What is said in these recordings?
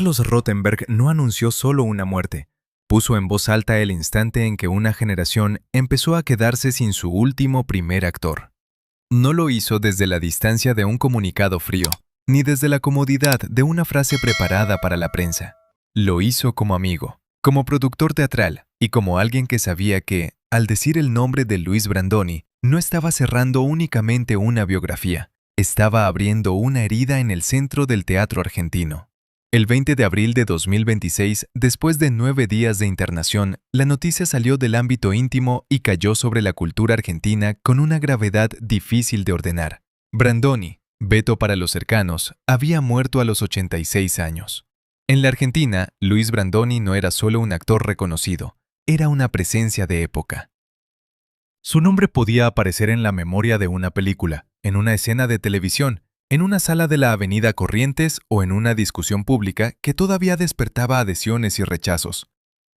Carlos Rothenberg no anunció solo una muerte, puso en voz alta el instante en que una generación empezó a quedarse sin su último primer actor. No lo hizo desde la distancia de un comunicado frío, ni desde la comodidad de una frase preparada para la prensa. Lo hizo como amigo, como productor teatral y como alguien que sabía que, al decir el nombre de Luis Brandoni, no estaba cerrando únicamente una biografía, estaba abriendo una herida en el centro del teatro argentino. El 20 de abril de 2026, después de 9 días de internación, la noticia salió del ámbito íntimo y cayó sobre la cultura argentina con una gravedad difícil de ordenar. Brandoni, veto para los cercanos, había muerto a los 86 años. En la Argentina, Luis Brandoni no era solo un actor reconocido, era una presencia de época. Su nombre podía aparecer en la memoria de una película, en una escena de televisión, en una sala de la Avenida Corrientes o en una discusión pública que todavía despertaba adhesiones y rechazos.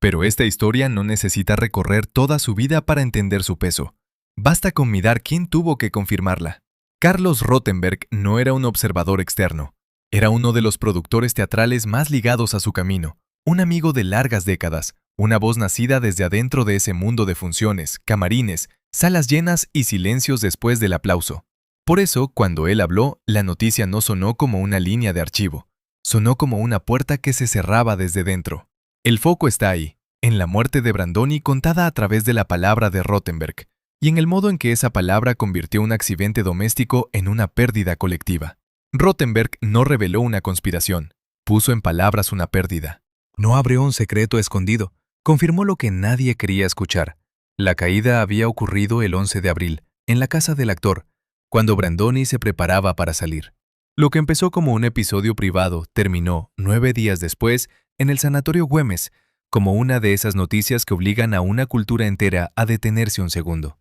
Pero esta historia no necesita recorrer toda su vida para entender su peso. Basta con mirar quién tuvo que confirmarla. Carlos Rothenberg no era un observador externo. Era uno de los productores teatrales más ligados a su camino, un amigo de largas décadas, una voz nacida desde adentro de ese mundo de funciones, camarines, salas llenas y silencios después del aplauso. Por eso, cuando él habló, la noticia no sonó como una línea de archivo, sonó como una puerta que se cerraba desde dentro. El foco está ahí, en la muerte de Brandoni contada a través de la palabra de Rothenberg, y en el modo en que esa palabra convirtió un accidente doméstico en una pérdida colectiva. Rothenberg no reveló una conspiración, puso en palabras una pérdida. No abrió un secreto escondido, confirmó lo que nadie quería escuchar. La caída había ocurrido el 11 de abril, en la casa del actor, cuando Brandoni se preparaba para salir. Lo que empezó como un episodio privado terminó, 9 días después, en el Sanatorio Güemes, como una de esas noticias que obligan a una cultura entera a detenerse un segundo.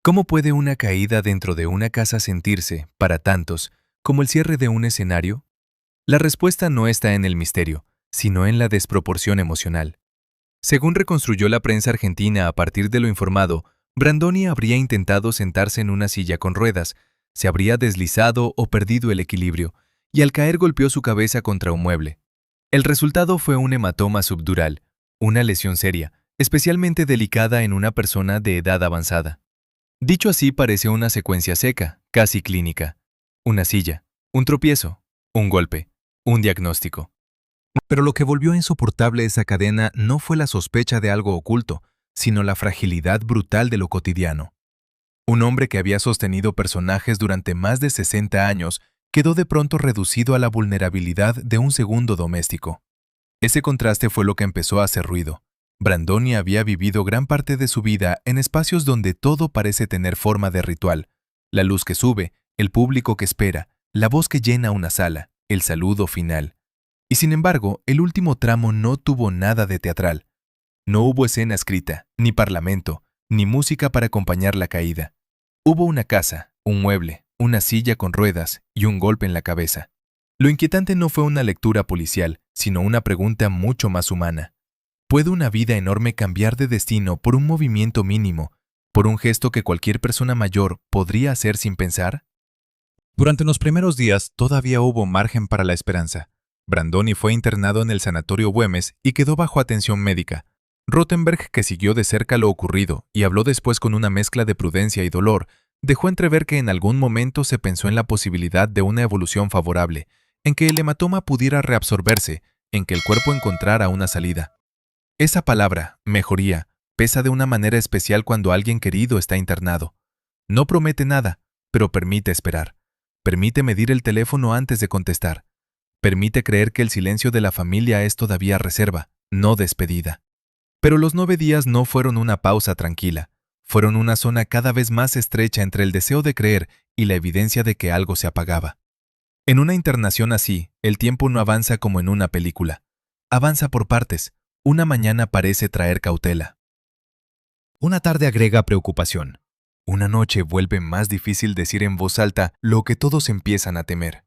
¿Cómo puede una caída dentro de una casa sentirse, para tantos, como el cierre de un escenario? La respuesta no está en el misterio, sino en la desproporción emocional. Según reconstruyó la prensa argentina a partir de lo informado, Brandoni habría intentado sentarse en una silla con ruedas, se habría deslizado o perdido el equilibrio, y al caer golpeó su cabeza contra un mueble. El resultado fue un hematoma subdural, una lesión seria, especialmente delicada en una persona de edad avanzada. Dicho así, parece una secuencia seca, casi clínica. Una silla, un tropiezo, un golpe, un diagnóstico. Pero lo que volvió insoportable esa cadena no fue la sospecha de algo oculto, sino la fragilidad brutal de lo cotidiano. Un hombre que había sostenido personajes durante más de 60 años quedó de pronto reducido a la vulnerabilidad de un segundo doméstico. Ese contraste fue lo que empezó a hacer ruido. Brandoni había vivido gran parte de su vida en espacios donde todo parece tener forma de ritual. La luz que sube, el público que espera, la voz que llena una sala, el saludo final. Y sin embargo, el último tramo no tuvo nada de teatral. No hubo escena escrita, ni parlamento, ni música para acompañar la caída. Hubo una casa, un mueble, una silla con ruedas y un golpe en la cabeza. Lo inquietante no fue una lectura policial, sino una pregunta mucho más humana. ¿Puede una vida enorme cambiar de destino por un movimiento mínimo, por un gesto que cualquier persona mayor podría hacer sin pensar? Durante los primeros días todavía hubo margen para la esperanza. Brandoni fue internado en el Sanatorio Güemes y quedó bajo atención médica. Rothenberg, que siguió de cerca lo ocurrido y habló después con una mezcla de prudencia y dolor, dejó entrever que en algún momento se pensó en la posibilidad de una evolución favorable, en que el hematoma pudiera reabsorberse, en que el cuerpo encontrara una salida. Esa palabra, mejoría, pesa de una manera especial cuando alguien querido está internado. No promete nada, pero permite esperar. Permite medir el teléfono antes de contestar. Permite creer que el silencio de la familia es todavía reserva, no despedida. Pero los 9 días no fueron una pausa tranquila. Fueron una zona cada vez más estrecha entre el deseo de creer y la evidencia de que algo se apagaba. En una internación así, el tiempo no avanza como en una película. Avanza por partes. Una mañana parece traer cautela. Una tarde agrega preocupación. Una noche vuelve más difícil decir en voz alta lo que todos empiezan a temer.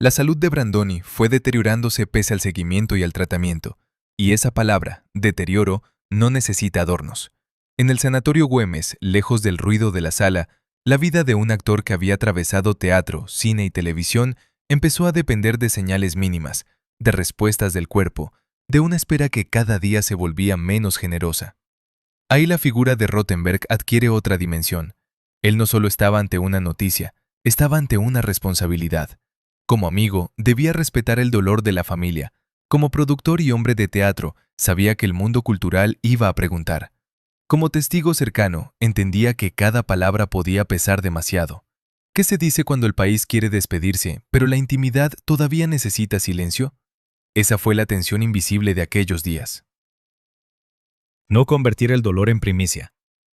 La salud de Brandoni fue deteriorándose pese al seguimiento y al tratamiento, y esa palabra, deterioro, no necesita adornos. En el Sanatorio Güemes, lejos del ruido de la sala, la vida de un actor que había atravesado teatro, cine y televisión empezó a depender de señales mínimas, de respuestas del cuerpo, de una espera que cada día se volvía menos generosa. Ahí la figura de Rothenberg adquiere otra dimensión. Él no solo estaba ante una noticia, estaba ante una responsabilidad. Como amigo, debía respetar el dolor de la familia. Como productor y hombre de teatro, sabía que el mundo cultural iba a preguntar. Como testigo cercano, entendía que cada palabra podía pesar demasiado. ¿Qué se dice cuando el país quiere despedirse, pero la intimidad todavía necesita silencio? Esa fue la tensión invisible de aquellos días. No convertir el dolor en primicia.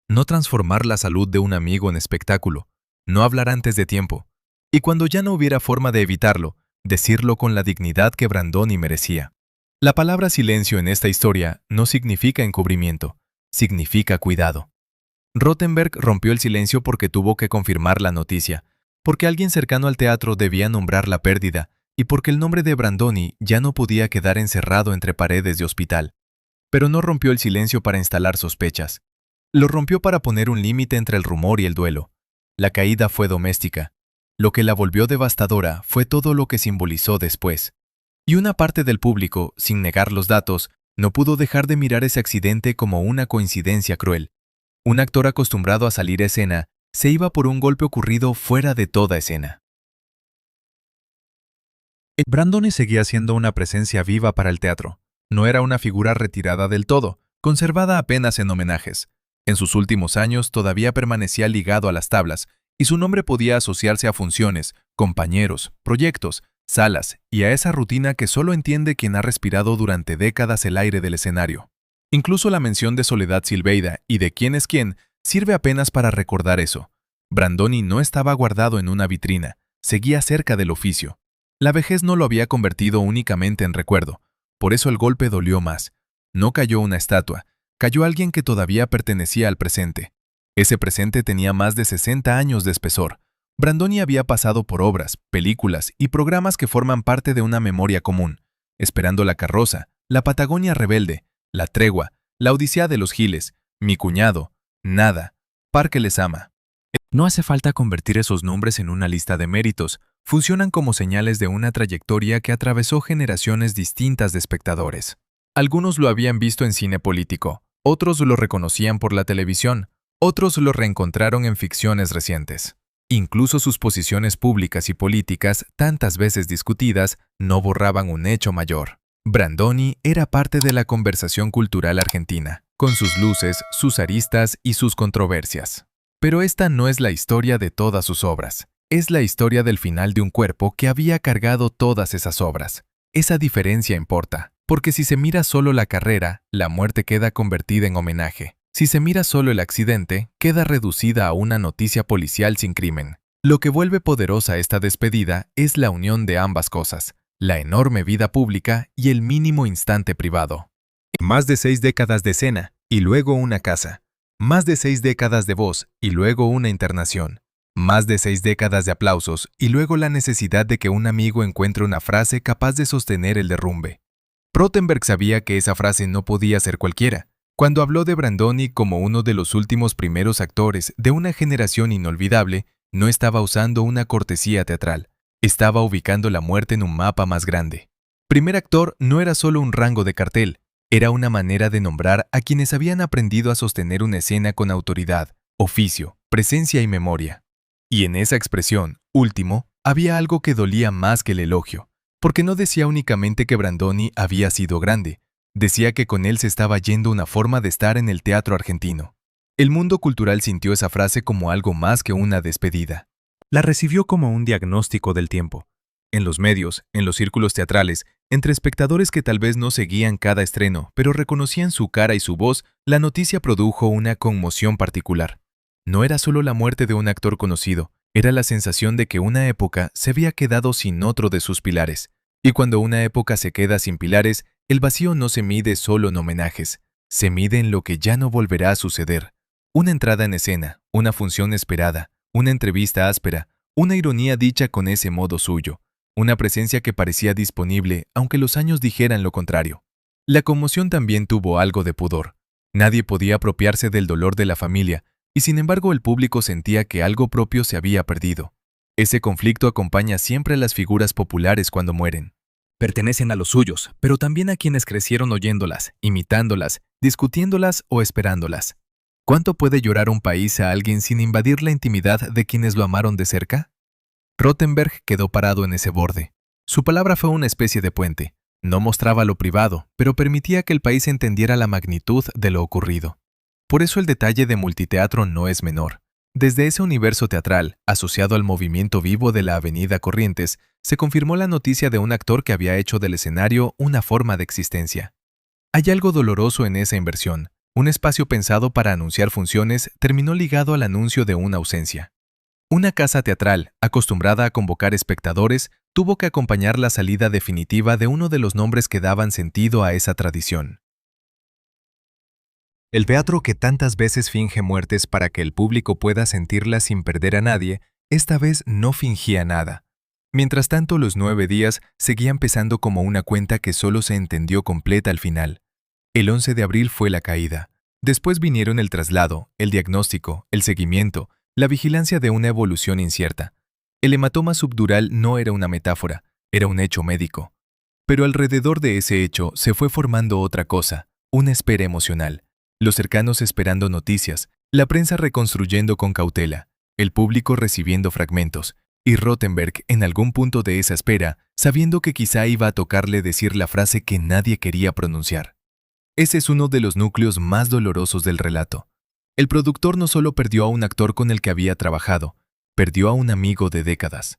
No transformar la salud de un amigo en espectáculo. No hablar antes de tiempo. Y cuando ya no hubiera forma de evitarlo, decirlo con la dignidad que Brandoni merecía. La palabra silencio en esta historia no significa encubrimiento, significa cuidado. Rothenberg rompió el silencio porque tuvo que confirmar la noticia, porque alguien cercano al teatro debía nombrar la pérdida y porque el nombre de Brandoni ya no podía quedar encerrado entre paredes de hospital. Pero no rompió el silencio para instalar sospechas. Lo rompió para poner un límite entre el rumor y el duelo. La caída fue doméstica. Lo que la volvió devastadora fue todo lo que simbolizó después. Y una parte del público, sin negar los datos, no pudo dejar de mirar ese accidente como una coincidencia cruel. Un actor acostumbrado a salir a escena se iba por un golpe ocurrido fuera de toda escena. Brandoni seguía siendo una presencia viva para el teatro. No era una figura retirada del todo, conservada apenas en homenajes. En sus últimos años todavía permanecía ligado a las tablas, y su nombre podía asociarse a funciones, compañeros, proyectos, salas y a esa rutina que solo entiende quien ha respirado durante décadas el aire del escenario. Incluso la mención de Soledad Silveira y de quién es quién sirve apenas para recordar eso. Brandoni no estaba guardado en una vitrina, seguía cerca del oficio. La vejez no lo había convertido únicamente en recuerdo, por eso el golpe dolió más. No cayó una estatua, cayó alguien que todavía pertenecía al presente. Ese presente tenía más de 60 años de espesor. Brandoni había pasado por obras, películas y programas que forman parte de una memoria común. Esperando la carroza, La Patagonia Rebelde, La Tregua, La Odisea de los Giles, Mi Cuñado, Nada, Parque les ama. No hace falta convertir esos nombres en una lista de méritos. Funcionan como señales de una trayectoria que atravesó generaciones distintas de espectadores. Algunos lo habían visto en cine político, otros lo reconocían por la televisión, otros lo reencontraron en ficciones recientes. Incluso sus posiciones públicas y políticas, tantas veces discutidas, no borraban un hecho mayor. Brandoni era parte de la conversación cultural argentina, con sus luces, sus aristas y sus controversias. Pero esta no es la historia de todas sus obras. Es la historia del final de un cuerpo que había cargado todas esas obras. Esa diferencia importa, porque si se mira solo la carrera, la muerte queda convertida en homenaje. Si se mira solo el accidente, queda reducida a una noticia policial sin crimen. Lo que vuelve poderosa esta despedida es la unión de ambas cosas, la enorme vida pública y el mínimo instante privado. Más de 6 décadas de escena, y luego una casa. Más de 6 décadas de voz, y luego una internación. Más de 6 décadas de aplausos, y luego la necesidad de que un amigo encuentre una frase capaz de sostener el derrumbe. Rothenberg sabía que esa frase no podía ser cualquiera. Cuando habló de Brandoni como uno de los últimos primeros actores de una generación inolvidable, no estaba usando una cortesía teatral. Estaba ubicando la muerte en un mapa más grande. Primer actor no era solo un rango de cartel, era una manera de nombrar a quienes habían aprendido a sostener una escena con autoridad, oficio, presencia y memoria. Y en esa expresión, último, había algo que dolía más que el elogio, porque no decía únicamente que Brandoni había sido grande, decía que con él se estaba yendo una forma de estar en el teatro argentino. El mundo cultural sintió esa frase como algo más que una despedida. La recibió como un diagnóstico del tiempo. En los medios, en los círculos teatrales, entre espectadores que tal vez no seguían cada estreno, pero reconocían su cara y su voz, la noticia produjo una conmoción particular. No era solo la muerte de un actor conocido, era la sensación de que una época se había quedado sin otro de sus pilares. Y cuando una época se queda sin pilares, el vacío no se mide solo en homenajes, se mide en lo que ya no volverá a suceder. Una entrada en escena, una función esperada, una entrevista áspera, una ironía dicha con ese modo suyo, una presencia que parecía disponible aunque los años dijeran lo contrario. La conmoción también tuvo algo de pudor. Nadie podía apropiarse del dolor de la familia, y sin embargo el público sentía que algo propio se había perdido. Ese conflicto acompaña siempre a las figuras populares cuando mueren. Pertenecen a los suyos, pero también a quienes crecieron oyéndolas, imitándolas, discutiéndolas o esperándolas. ¿Cuánto puede llorar un país a alguien sin invadir la intimidad de quienes lo amaron de cerca? Rothenberg quedó parado en ese borde. Su palabra fue una especie de puente. No mostraba lo privado, pero permitía que el país entendiera la magnitud de lo ocurrido. Por eso el detalle de Multiteatro no es menor. Desde ese universo teatral, asociado al movimiento vivo de la Avenida Corrientes, se confirmó la noticia de un actor que había hecho del escenario una forma de existencia. Hay algo doloroso en esa inversión. Un espacio pensado para anunciar funciones terminó ligado al anuncio de una ausencia. Una casa teatral, acostumbrada a convocar espectadores, tuvo que acompañar la salida definitiva de uno de los nombres que daban sentido a esa tradición. El teatro que tantas veces finge muertes para que el público pueda sentirlas sin perder a nadie, esta vez no fingía nada. Mientras tanto, los 9 días seguían pesando como una cuenta que solo se entendió completa al final. El 11 de abril fue la caída. Después vinieron el traslado, el diagnóstico, el seguimiento, la vigilancia de una evolución incierta. El hematoma subdural no era una metáfora, era un hecho médico. Pero alrededor de ese hecho se fue formando otra cosa, una espera emocional. Los cercanos esperando noticias, la prensa reconstruyendo con cautela, el público recibiendo fragmentos, y Rothenberg en algún punto de esa espera, sabiendo que quizá iba a tocarle decir la frase que nadie quería pronunciar. Ese es uno de los núcleos más dolorosos del relato. El productor no solo perdió a un actor con el que había trabajado, perdió a un amigo de décadas.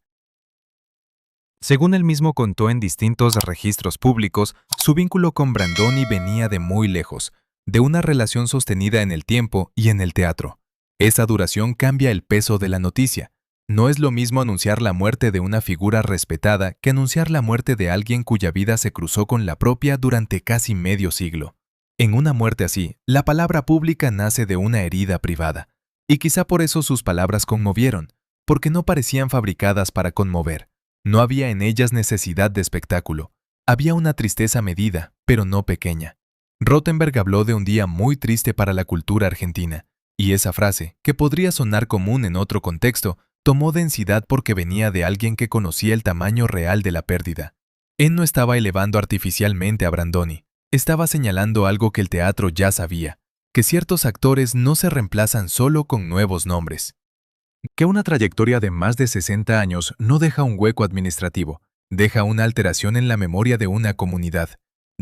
Según él mismo contó en distintos registros públicos, su vínculo con Brandoni venía de muy lejos, de una relación sostenida en el tiempo y en el teatro. Esa duración cambia el peso de la noticia. No es lo mismo anunciar la muerte de una figura respetada que anunciar la muerte de alguien cuya vida se cruzó con la propia durante casi medio siglo. En una muerte así, la palabra pública nace de una herida privada. Y quizá por eso sus palabras conmovieron, porque no parecían fabricadas para conmover. No había en ellas necesidad de espectáculo. Había una tristeza medida, pero no pequeña. Rothenberg habló de un día muy triste para la cultura argentina, y esa frase, que podría sonar común en otro contexto, tomó densidad porque venía de alguien que conocía el tamaño real de la pérdida. Él no estaba elevando artificialmente a Brandoni, estaba señalando algo que el teatro ya sabía, que ciertos actores no se reemplazan solo con nuevos nombres. Que una trayectoria de más de 60 años no deja un hueco administrativo, deja una alteración en la memoria de una comunidad.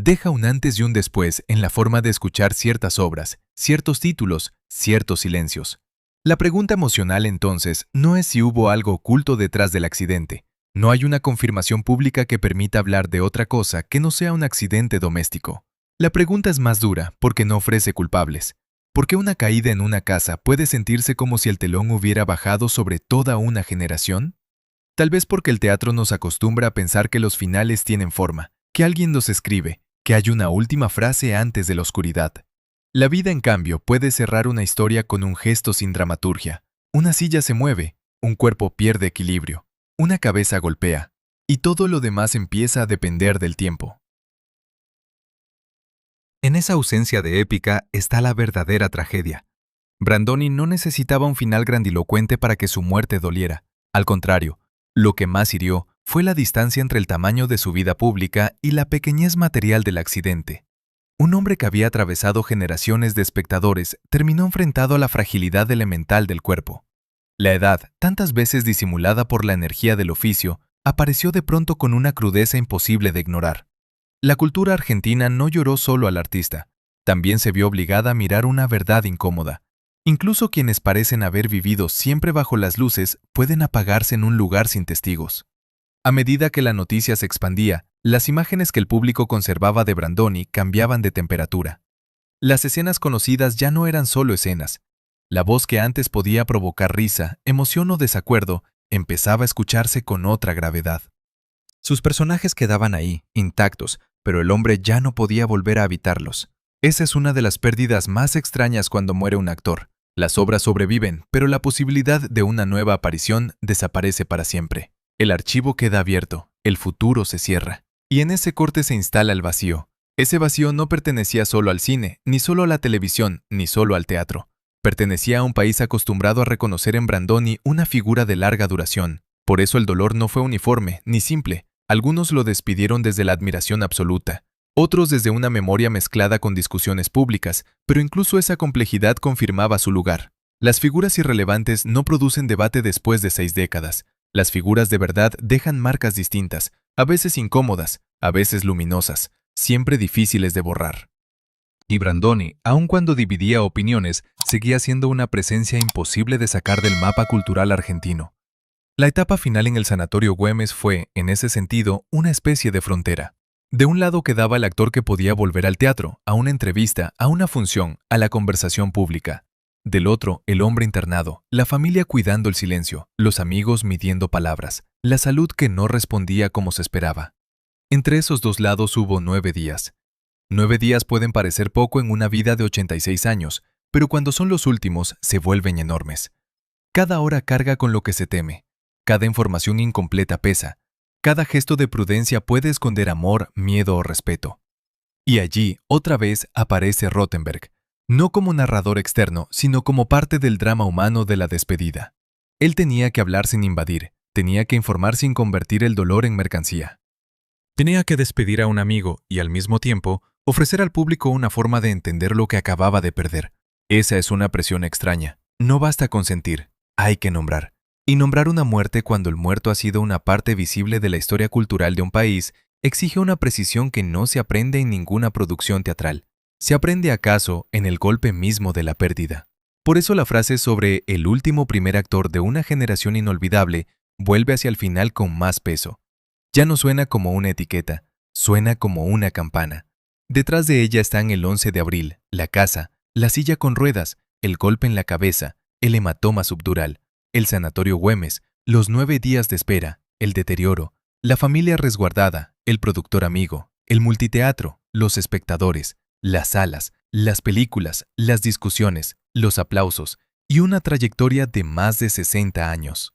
Deja un antes y un después en la forma de escuchar ciertas obras, ciertos títulos, ciertos silencios. La pregunta emocional entonces no es si hubo algo oculto detrás del accidente. No hay una confirmación pública que permita hablar de otra cosa que no sea un accidente doméstico. La pregunta es más dura porque no ofrece culpables. ¿Por qué una caída en una casa puede sentirse como si el telón hubiera bajado sobre toda una generación? Tal vez porque el teatro nos acostumbra a pensar que los finales tienen forma, que alguien los escribe, que hay una última frase antes de la oscuridad. La vida, en cambio, puede cerrar una historia con un gesto sin dramaturgia. Una silla se mueve, un cuerpo pierde equilibrio, una cabeza golpea, y todo lo demás empieza a depender del tiempo. En esa ausencia de épica está la verdadera tragedia. Brandoni no necesitaba un final grandilocuente para que su muerte doliera. Al contrario, lo que más hirió fue la distancia entre el tamaño de su vida pública y la pequeñez material del accidente. Un hombre que había atravesado generaciones de espectadores terminó enfrentado a la fragilidad elemental del cuerpo. La edad, tantas veces disimulada por la energía del oficio, apareció de pronto con una crudeza imposible de ignorar. La cultura argentina no lloró solo al artista, también se vio obligada a mirar una verdad incómoda. Incluso quienes parecen haber vivido siempre bajo las luces pueden apagarse en un lugar sin testigos. A medida que la noticia se expandía, las imágenes que el público conservaba de Brandoni cambiaban de temperatura. Las escenas conocidas ya no eran solo escenas. La voz que antes podía provocar risa, emoción o desacuerdo, empezaba a escucharse con otra gravedad. Sus personajes quedaban ahí, intactos, pero el hombre ya no podía volver a habitarlos. Esa es una de las pérdidas más extrañas cuando muere un actor. Las obras sobreviven, pero la posibilidad de una nueva aparición desaparece para siempre. El archivo queda abierto, el futuro se cierra. Y en ese corte se instala el vacío. Ese vacío no pertenecía solo al cine, ni solo a la televisión, ni solo al teatro. Pertenecía a un país acostumbrado a reconocer en Brandoni una figura de larga duración. Por eso el dolor no fue uniforme, ni simple. Algunos lo despidieron desde la admiración absoluta, otros desde una memoria mezclada con discusiones públicas, pero incluso esa complejidad confirmaba su lugar. Las figuras irrelevantes no producen debate después de 6 décadas. Las figuras de verdad dejan marcas distintas, a veces incómodas, a veces luminosas, siempre difíciles de borrar. Y Brandoni, aun cuando dividía opiniones, seguía siendo una presencia imposible de sacar del mapa cultural argentino. La etapa final en el Sanatorio Güemes fue, en ese sentido, una especie de frontera. De un lado quedaba el actor que podía volver al teatro, a una entrevista, a una función, a la conversación pública. Del otro, el hombre internado, la familia cuidando el silencio, los amigos midiendo palabras, la salud que no respondía como se esperaba. Entre esos dos lados hubo 9 días. 9 días pueden parecer poco en una vida de 86 años, pero cuando son los últimos, se vuelven enormes. Cada hora carga con lo que se teme. Cada información incompleta pesa. Cada gesto de prudencia puede esconder amor, miedo o respeto. Y allí, otra vez, aparece Rothenberg, no como narrador externo, sino como parte del drama humano de la despedida. Él tenía que hablar sin invadir, tenía que informar sin convertir el dolor en mercancía. Tenía que despedir a un amigo y, al mismo tiempo, ofrecer al público una forma de entender lo que acababa de perder. Esa es una presión extraña. No basta con sentir, hay que nombrar. Y nombrar una muerte cuando el muerto ha sido una parte visible de la historia cultural de un país exige una precisión que no se aprende en ninguna producción teatral. Se aprende acaso en el golpe mismo de la pérdida. Por eso la frase sobre el último primer actor de una generación inolvidable vuelve hacia el final con más peso. Ya no suena como una etiqueta, suena como una campana. Detrás de ella están el 11 de abril, la casa, la silla con ruedas, el golpe en la cabeza, el hematoma subdural, el sanatorio Güemes, los 9 días de espera, el deterioro, la familia resguardada, el productor amigo, el multiteatro, los espectadores, las salas, las películas, las discusiones, los aplausos y una trayectoria de más de 60 años.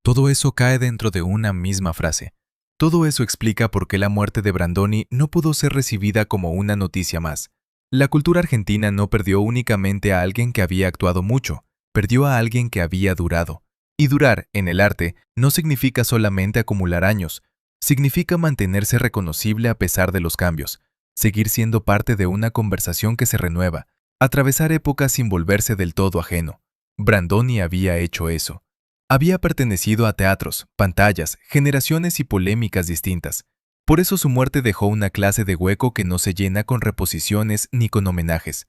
Todo eso cae dentro de una misma frase. Todo eso explica por qué la muerte de Brandoni no pudo ser recibida como una noticia más. La cultura argentina no perdió únicamente a alguien que había actuado mucho, perdió a alguien que había durado. Y durar, en el arte, no significa solamente acumular años, significa mantenerse reconocible a pesar de los cambios, seguir siendo parte de una conversación que se renueva, atravesar épocas sin volverse del todo ajeno. Brandoni había hecho eso. Había pertenecido a teatros, pantallas, generaciones y polémicas distintas. Por eso su muerte dejó una clase de hueco que no se llena con reposiciones ni con homenajes.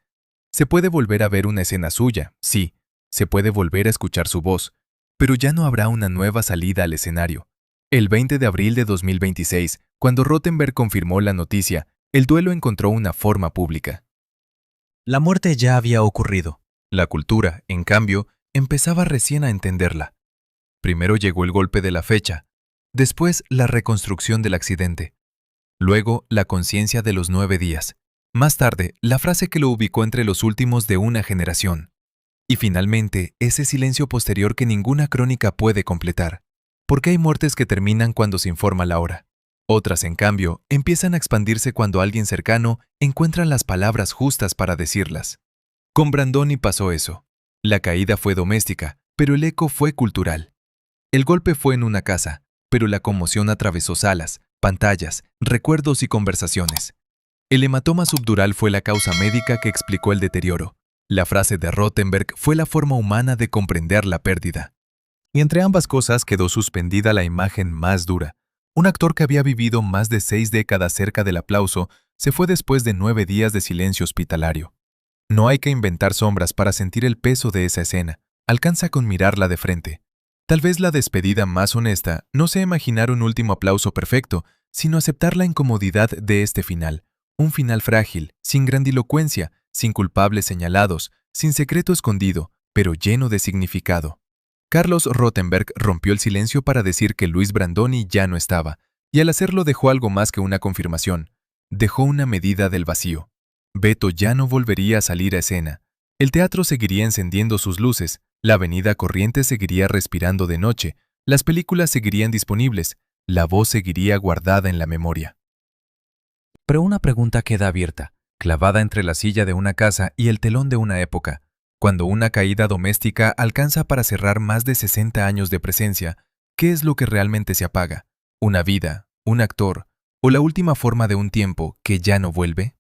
Se puede volver a ver una escena suya, sí, se puede volver a escuchar su voz, pero ya no habrá una nueva salida al escenario. El 20 de abril de 2026, cuando Rothenberg confirmó la noticia, el duelo encontró una forma pública. La muerte ya había ocurrido. La cultura, en cambio, empezaba recién a entenderla. Primero llegó el golpe de la fecha, después la reconstrucción del accidente, luego la conciencia de los 9 días, más tarde la frase que lo ubicó entre los últimos de una generación, y finalmente ese silencio posterior que ninguna crónica puede completar, porque hay muertes que terminan cuando se informa la hora. Otras, en cambio, empiezan a expandirse cuando alguien cercano encuentra las palabras justas para decirlas. Con Brandoni pasó eso. La caída fue doméstica, pero el eco fue cultural. El golpe fue en una casa, pero la conmoción atravesó salas, pantallas, recuerdos y conversaciones. El hematoma subdural fue la causa médica que explicó el deterioro. La frase de Rothenberg fue la forma humana de comprender la pérdida. Y entre ambas cosas quedó suspendida la imagen más dura. Un actor que había vivido más de 6 décadas cerca del aplauso se fue después de 9 días de silencio hospitalario. No hay que inventar sombras para sentir el peso de esa escena. Alcanza con mirarla de frente. Tal vez la despedida más honesta no sea imaginar un último aplauso perfecto, sino aceptar la incomodidad de este final. Un final frágil, sin grandilocuencia, sin culpables señalados, sin secreto escondido, pero lleno de significado. Carlos Rothenberg rompió el silencio para decir que Luis Brandoni ya no estaba, y al hacerlo dejó algo más que una confirmación. Dejó una medida del vacío. Beto ya no volvería a salir a escena. El teatro seguiría encendiendo sus luces, la avenida Corrientes seguiría respirando de noche, las películas seguirían disponibles, la voz seguiría guardada en la memoria. Pero una pregunta queda abierta, clavada entre la silla de una casa y el telón de una época. Cuando una caída doméstica alcanza para cerrar más de 60 años de presencia, ¿Qué es lo que realmente se apaga? ¿Una vida, un actor o la última forma de un tiempo que ya no vuelve?